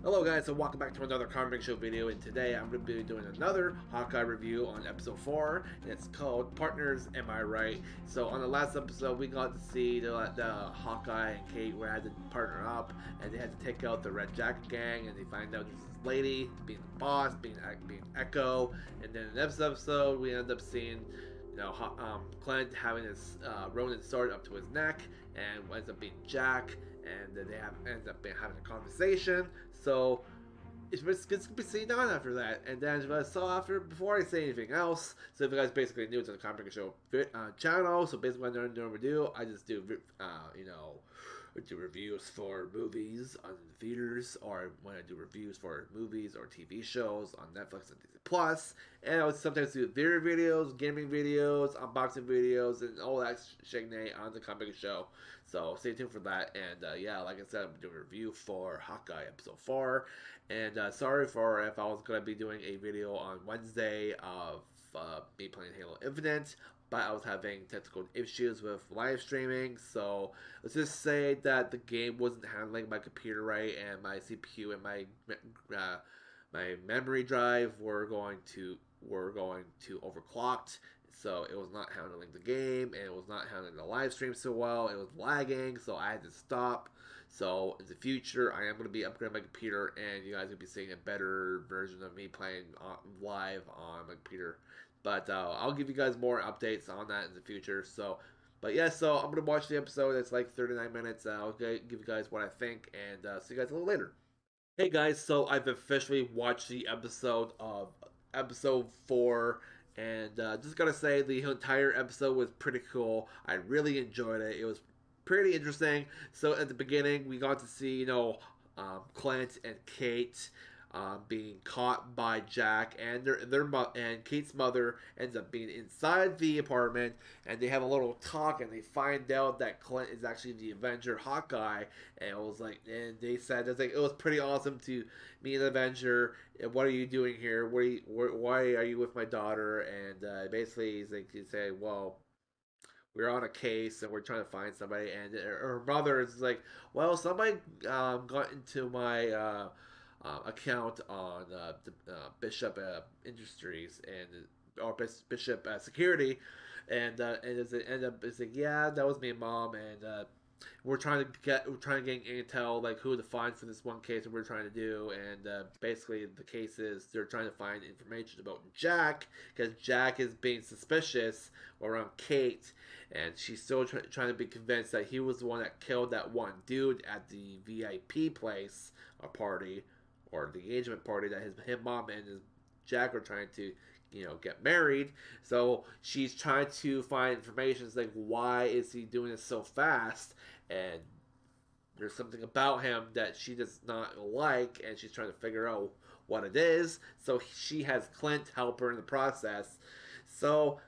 Hello guys, so welcome back to another comic show video, and today I'm going to be doing another Hawkeye review on episode 4, and it's called Partners, Am I Right? So on the last episode we got to see the Hawkeye and Kate were had to partner up, and they had to take out the Red Jacket gang, and they find out this lady being the boss, being Echo, and then in the next episode we end up seeing Clint having his Ronin sword up to his neck, and ends up being Jack, and then they end up having a conversation. So it's going to be seen on after that. And then before I say anything else, so if you guys basically new to the comic show channel, so basically what I normally do, I just do do reviews for movies on the theaters, or when I do reviews for movies or TV shows on Netflix and DisneyPlus, and I would sometimes do theater videos, gaming videos, unboxing videos, and all that shignay on the comic show. So stay tuned for that. And yeah, like I said, I'm doing a review for Hawkeye episode 4, and sorry for if I was going to be doing a video on Wednesday of me playing Halo Infinite, but I was having technical issues with live streaming, so let's just say that the game wasn't handling my computer right, and my CPU and my memory drive were going to overclocked, so it was not handling the game, and it was not handling the live stream so well. It was lagging, so I had to stop. So in the future, I am going to be upgrading my computer, and you guys will be seeing a better version of me playing live on my computer. But I'll give you guys more updates on that in the future. But yeah, so I'm going to watch the episode. It's like 39 minutes. I'll give you guys what I think, and see you guys a little later. Hey guys, so I've officially watched the episode of episode 4, and just gotta say, the entire episode was pretty cool. I really enjoyed it. It was pretty interesting. So at the beginning, we got to see, Clint and Kate being caught by Jack, and and Kate's mother ends up being inside the apartment, and they have a little talk, and they find out that Clint is actually the Avenger Hawkeye, and it was like, and they said it was pretty awesome to meet an Avenger. What are you doing here? Why are you with my daughter? And basically, he's saying, well, we're on a case and we're trying to find somebody, and her mother is like, well, somebody got into my account on Bishop Industries or Bishop Security, and it's like, yeah, that was me and Mom, and we're trying to get intel, like who to find for this one case that we're trying to do, and basically the case is they're trying to find information about Jack, because Jack is being suspicious around Kate, and she's still trying to be convinced that he was the one that killed that one dude at the VIP place or party, or the engagement party that his mom and his Jack are trying to, get married. So she's trying to find information. It's like, why is he doing this so fast? And there's something about him that she does not like, and she's trying to figure out what it is. So she has Clint help her in the process. So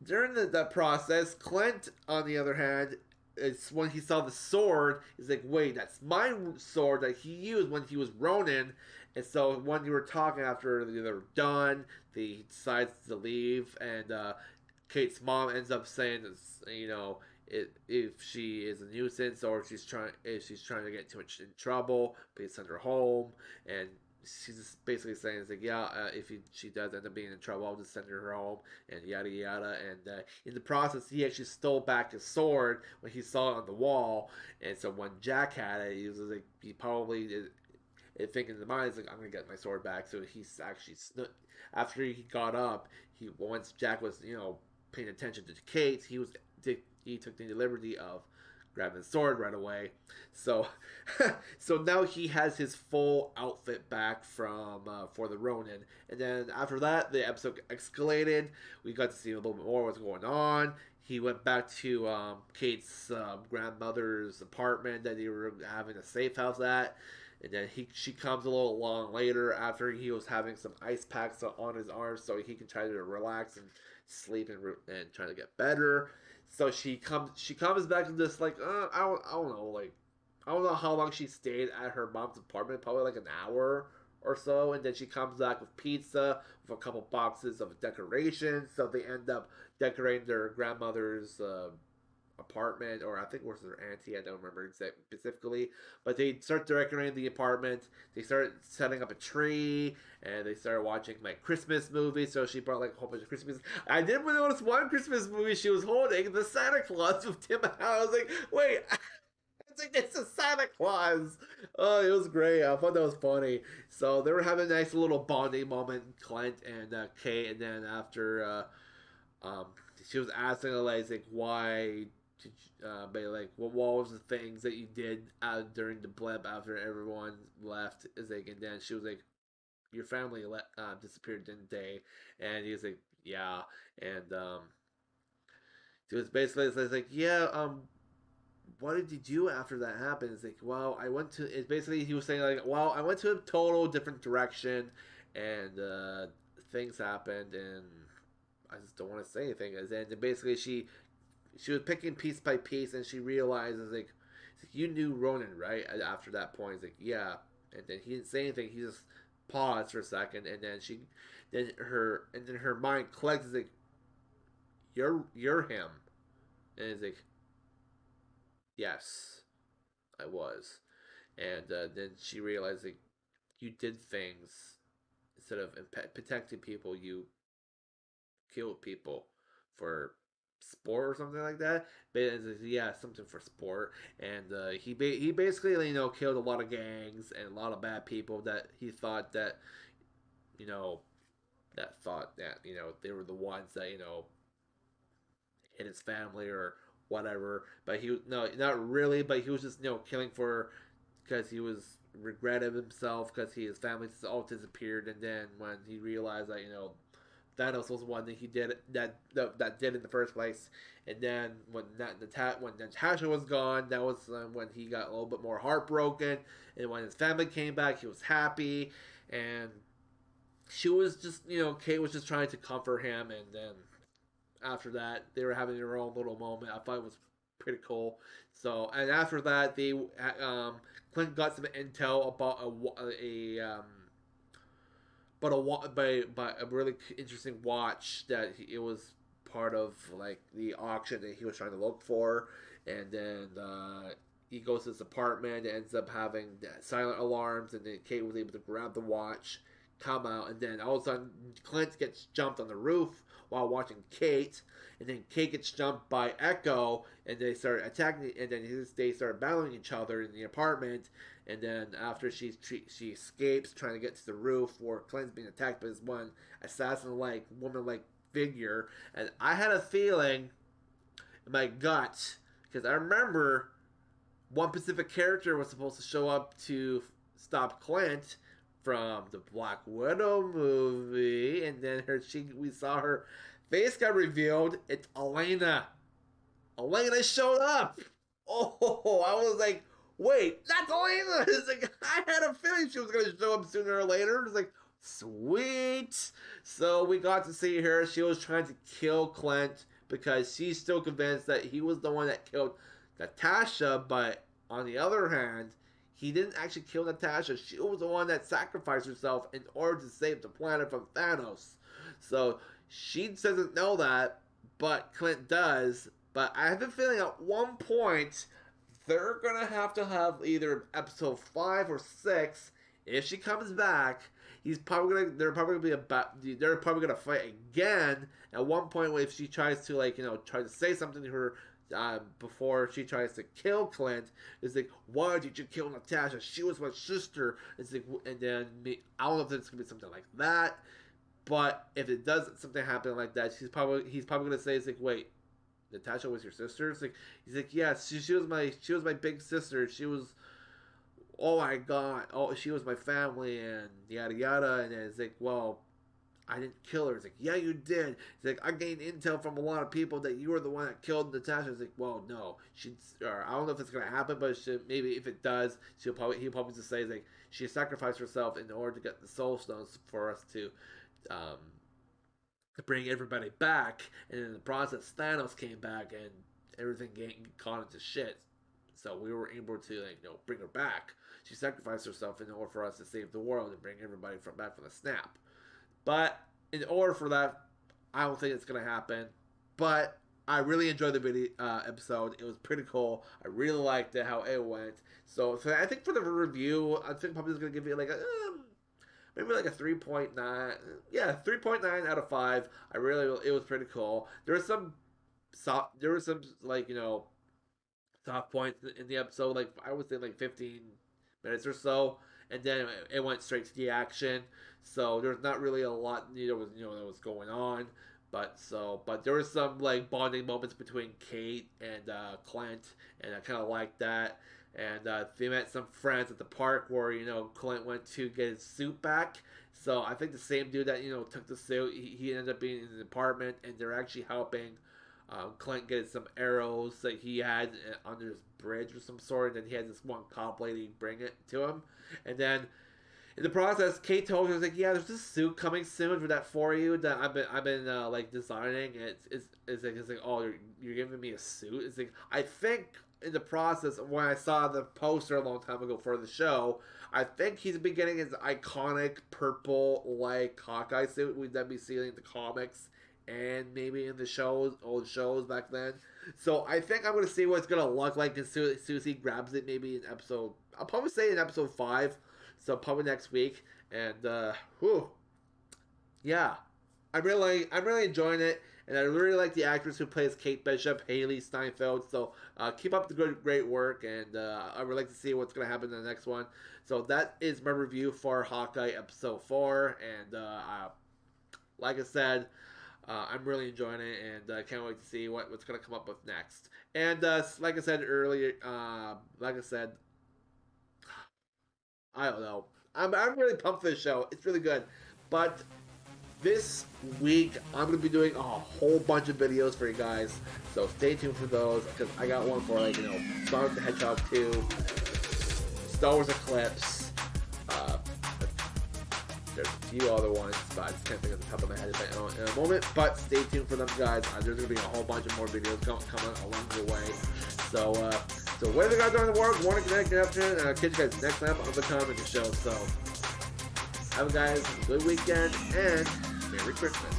during the process, Clint, on the other hand, it's when he saw the sword, he's like, wait, that's my sword that he used when he was Ronin. And so when you were talking after they were done, he decides to leave, and Kate's mom ends up saying, if she is a nuisance, or if she's trying to get too much in trouble, please send her home. And she's just basically saying, it's like, yeah, if she does end up being in trouble, I'll just send her home, and yada yada. And in the process, he actually stole back his sword when he saw it on the wall. And so when Jack had it, he was like, he probably thinking in the mind, he's like, I'm gonna get my sword back. So he's actually after he got up, once Jack was paying attention to Kate, he took the liberty of grabbing the sword right away. So so now he has his full outfit back from for the Ronin. And then after that, the episode escalated. We got to see a little bit more what's going on. He went back to Kate's grandmother's apartment that they were having a safe house at. And then she comes a little long later, after he was having some ice packs on his arms so he can try to relax and sleep and try to get better. So she comes back and just like, I don't know, like, I don't know how long she stayed at her mom's apartment, probably like an hour or so, and then she comes back with pizza, with a couple boxes of decorations. So they end up decorating their grandmother's apartment, or I think it was their auntie. I don't remember specifically, but they start decorating the apartment. They start setting up a tree, and they started watching like Christmas movies. So she brought like a whole bunch of Christmas. I did notice one Christmas movie she was holding, the Santa Claus with Tim Allen. I was like, wait. It's like it's a Santa Claus. Oh, it was great. I thought that was funny. So they were having a nice little bonding moment, Clint and Kate. And then after, she was asking like why, but like what was the things that you did during the blip after everyone left? Is like, and then she was like, your family disappeared, didn't they? And he was like, yeah. And it was basically it's like, yeah, what did you do after that happened? It's like, well, I went to. It's basically he was saying like, well, I went to a total different direction, and things happened, and I just don't want to say anything. And then basically she was picking piece by piece, and she realizes like, you knew Ronan, right? After that point, it's like, yeah, and then he didn't say anything. He just paused for a second, and then her mind clicks. It's like, you're him, and it's like, yes, I was. And then she realized like you did things instead of protecting people, you killed people for sport or something like that. But it's like, yeah, something for sport. And he basically killed a lot of gangs and a lot of bad people that he thought that you know thought that they were the ones that hit his family or whatever. But he no, not really. But he was just killing for because he was regretted himself because his family all disappeared. And then when he realized that Thanos was one that he did that did in the first place. And then when Natasha was gone, that was when he got a little bit more heartbroken. And when his family came back, he was happy. And she was just Kate was just trying to comfort him. And then after that, they were having their own little moment. I thought it was pretty cool. So, and after that, Clint got some intel about a really interesting watch that it was part of like the auction that he was trying to look for. And then he goes to his apartment and ends up having silent alarms, and then Kate was able to grab the watch, come out, and then all of a sudden Clint gets jumped on the roof while watching Kate, and then Kate gets jumped by Echo, and they start attacking, and then they start battling each other in the apartment. And then after she escapes, trying to get to the roof where Clint's being attacked by this one assassin-like, woman-like figure. And I had a feeling in my gut, because I remember one specific character was supposed to show up to stop Clint from the Black Widow movie, and then we saw her face got revealed. It's Elena. Elena showed up. Oh, I was like, wait, that's Elena. It's like I had a feeling she was gonna show up sooner or later. It's like, sweet. So we got to see her. She was trying to kill Clint because she's still convinced that he was the one that killed Natasha, but on the other hand, he didn't actually kill Natasha. She was the one that sacrificed herself in order to save the planet from Thanos. So she doesn't know that, but Clint does. But I have a feeling at one point they're gonna have either episode 5 or 6. If she comes back, they're probably gonna fight again at one point. If she tries to try to say something to her before she tries to kill Clint, it's like, why did you kill Natasha? She was my sister. It's like, and then I don't know if it's gonna be something like that, but if it does something happen like that, he's probably gonna say, it's like, wait, Natasha was your sister? It's like, he's like, yeah, she was my big sister. She was, oh my god, oh, she was my family, and yada yada. And then it's like, well, I didn't kill her. It's like, yeah, you did. It's like, I gained intel from a lot of people that you were the one that killed Natasha. It's like, well, no, I don't know if it's gonna happen, but maybe if it does, he'll probably just say like she sacrificed herself in order to get the soul stones for us to bring everybody back. And in the process, Thanos came back and everything caught into shit. So we were able to bring her back. She sacrificed herself in order for us to save the world and bring everybody back from the snap. But in order for that, I don't think it's going to happen. But I really enjoyed the video episode. It was pretty cool. I really liked it, how it went. So I think for the review, I think probably going to give you like a maybe like a 3.9. Yeah, 3.9 out of 5. It was pretty cool. There was some like, soft points in the episode, like I would say like 15 minutes or so, and then it went straight to the action. So there's not really a lot that was going on. But there were some like bonding moments between Kate and Clint, and I kind of liked that. And they met some friends at the park where Clint went to get his suit back. So I think the same dude that took the suit, he ended up being in the apartment, and they're actually helping Clint get some arrows that he had under his bridge of some sort. And then he had this one cop lady bring it to him, and then in the process, Kate told her, like, yeah, there's this suit coming soon for you that I've been like designing. And it's like, oh, you're giving me a suit. It's like, I think in the process, when I saw the poster a long time ago for the show, I think he's been getting his iconic purple like Hawkeye suit we'd then be seeing in the comics and maybe in the old shows back then. So I think I'm gonna see what it's gonna look like as soon as he grabs it, maybe in episode. I'll probably say in episode 5. So probably next week, and yeah, I'm really enjoying it, and I really like the actress who plays Kate Bishop, Haley Steinfeld. So keep up the great work, and I would like to see what's gonna happen in the next one. So that is my review for Hawkeye episode 4, and like I said, I'm really enjoying it, and I can't wait to see what's gonna come up with next. And like I said earlier, I don't know. I'm really pumped for this show. It's really good. But this week, I'm going to be doing a whole bunch of videos for you guys. So stay tuned for those, because I got one for, like, Sonic the Hedgehog 2, Star Wars Eclipse. There's a few other ones, but I just can't think of the top of my head in a moment. But stay tuned for them, guys. There's going to be a whole bunch of more videos coming along the way. So whatever you guys are in the world, want to connect, adaption, and I'll catch you guys next time on the Comic Show. So, have a guys a good weekend, and Merry Christmas.